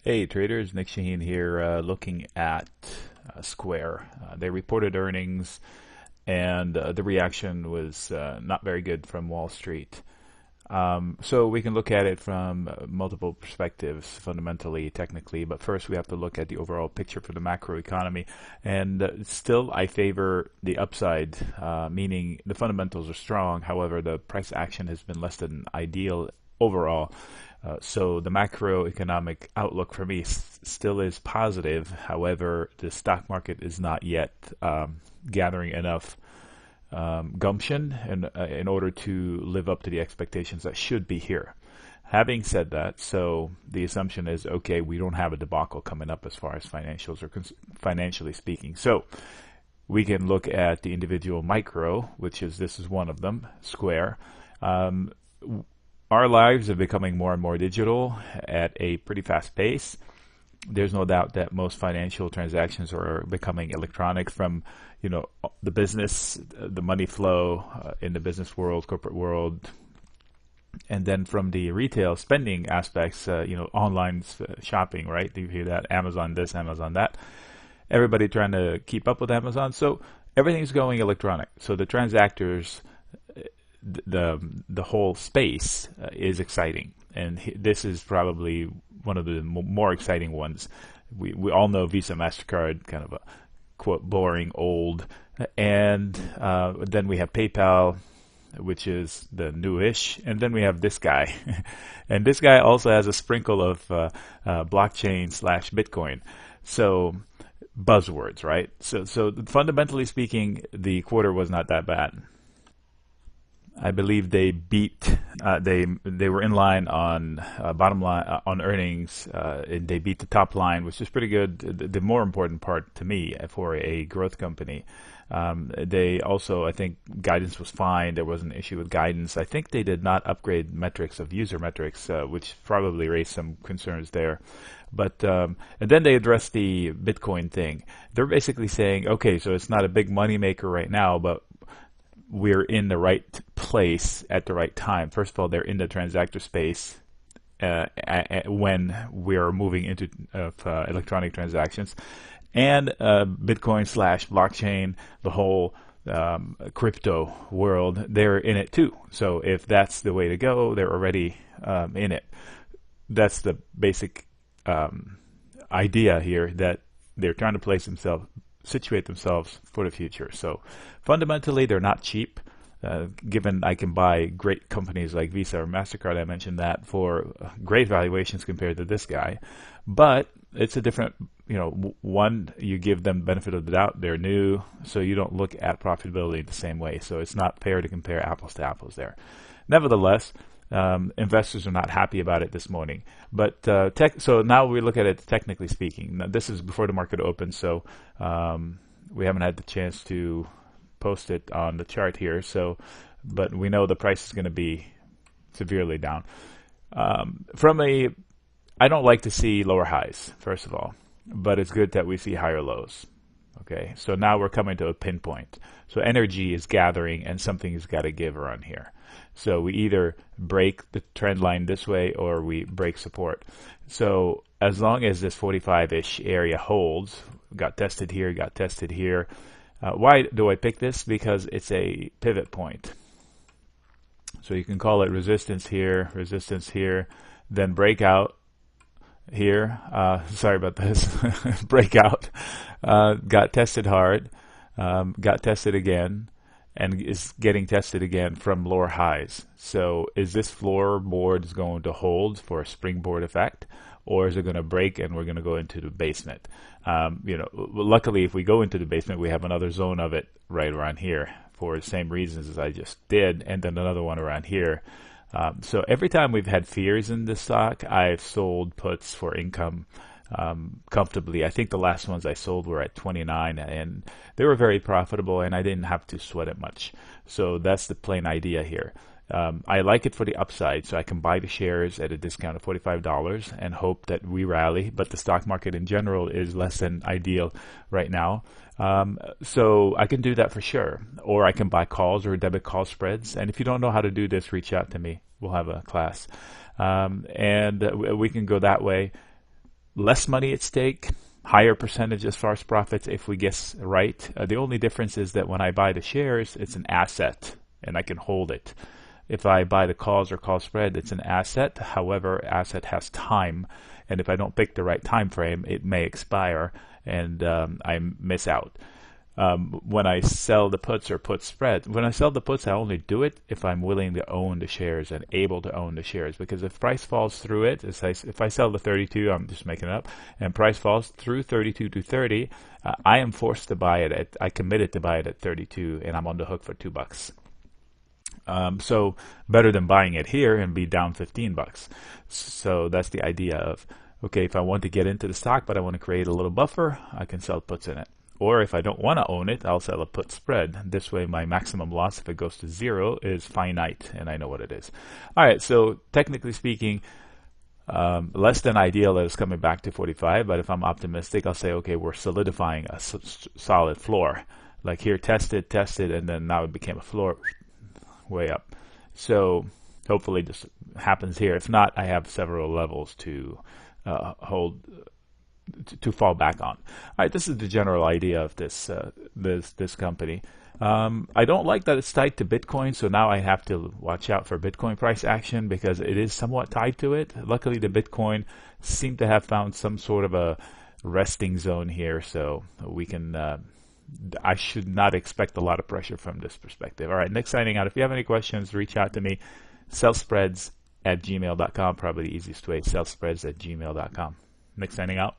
Hey traders, Nick Shaheen here, looking at Square. They reported earnings, and the reaction was not very good from Wall Street. So we can look at it from multiple perspectives, fundamentally, technically, but first we have to look at the overall picture for the macro economy. And still, I favor the upside, meaning the fundamentals are strong. However, the price action has been less than ideal overall. So the macroeconomic outlook for me still is positive. However, the stock market is not yet gathering enough gumption in order to live up to the expectations that should be here. Having said that, so the assumption is, okay, we don't have a debacle coming up as far as financials are financially speaking. So we can look at the individual micro, which is, this is one of them, Square. Our lives are becoming more and more digital at a pretty fast pace. There's no doubt that most financial transactions are becoming electronic, from the business, the money flow in the business world, corporate world, and then from the retail spending aspects, online shopping, right? You hear that, Amazon this, Amazon that. Everybody trying to keep up with Amazon, so everything's going electronic. So the transactors, the whole space is exciting, and this is probably one of the more exciting ones. We all know Visa, MasterCard, kind of a quote boring old, and then we have PayPal, which is the newish, and then we have this guy, and this guy also has a sprinkle of blockchain / Bitcoin. So buzzwords, right? So fundamentally speaking, the quarter was not that bad. I believe they beat. They were in line on bottom line on earnings. And they beat the top line, which is pretty good. The more important part to me for a growth company. They also, I think, guidance was fine. There was an issue with guidance. I think they did not upgrade metrics of user metrics, which probably raised some concerns there. But and then they addressed the Bitcoin thing. They're basically saying, okay, so it's not a big money maker right now, but we're in the right place at the right time. First of all, they're in the transactor space when we're moving into electronic transactions, and Bitcoin / blockchain, the whole crypto world, they're in it too. So if that's the way to go, they're already in it. That's the basic idea here, that they're trying to situate themselves for the future. So fundamentally, they're not cheap. Given I can buy great companies like Visa or MasterCard, I mentioned that, for great valuations compared to this guy. But it's a different, one, you give them benefit of the doubt, they're new, so you don't look at profitability the same way. So it's not fair to compare apples to apples there. Nevertheless, investors are not happy about it this morning. But so now we look at it technically speaking. Now, this is before the market opens, so we haven't had the chance to post it on the chart here. So, but we know the price is going to be severely down. I don't like to see lower highs, first of all, but it's good that we see higher lows. Okay, so now we're coming to a pinpoint. So energy is gathering, and something has got to give around here. So we either break the trend line this way, or we break support. So as long as this 45-ish area holds, got tested here, got tested here. Why do I pick this? Because it's a pivot point. So you can call it resistance here, then breakout here. Sorry about this. Breakout. Got tested hard, got tested again, and is getting tested again from lower highs. So is this floorboard going to hold for a springboard effect, or is it going to break and we're going to go into the basement? Luckily, if we go into the basement, we have another zone of it right around here for the same reasons as I just did, and then another one around here. So every time we've had fears in this stock, I've sold puts for income comfortably. I think the last ones I sold were at 29, and they were very profitable, and I didn't have to sweat it much. So that's the plain idea here. I like it for the upside, so I can buy the shares at a discount of $45 and hope that we rally, but the stock market in general is less than ideal right now. So I can do that for sure, or I can buy calls or debit call spreads. And if you don't know how to do this, reach out to me. We'll have a class, and we can go that way. less money at stake, higher percentage as far as profits if we guess right. The only difference is that when I buy the shares, it's an asset and I can hold it. If I buy the calls or call spread, it's an asset. However, asset has time, and if I don't pick the right time frame, it may expire and I miss out. When I sell the puts or put spread, when I sell the puts, I only do it if I'm willing to own the shares and able to own the shares. Because if price falls through it, if I sell the 32, I'm just making it up, and price falls through 32 to 30, I am forced to buy it I committed to buy it at 32, and I'm on the hook for $2. So better than buying it here and be down $15. So that's the idea of, okay, if I want to get into the stock, but I want to create a little buffer, I can sell puts in it. Or if I don't want to own it, I'll sell a put spread. This way my maximum loss, if it goes to 0, is finite, and I know what it is. All right, so technically speaking, less than ideal that it's coming back to 45, but if I'm optimistic, I'll say, okay, we're solidifying a solid floor. Like here, tested, and then now it became a floor way up. So hopefully this happens here. If not, I have several levels to hold to fall back on. All right, this is the general idea of this this company. I don't like that it's tied to Bitcoin, so now I have to watch out for Bitcoin price action because it is somewhat tied to it. Luckily, the Bitcoin seemed to have found some sort of a resting zone here, so we can I should not expect a lot of pressure from this perspective. All right, Nick signing out. If you have any questions, reach out to me. Sellspreads@gmail.com, probably the easiest way, sellspreads@gmail.com. Nick signing out.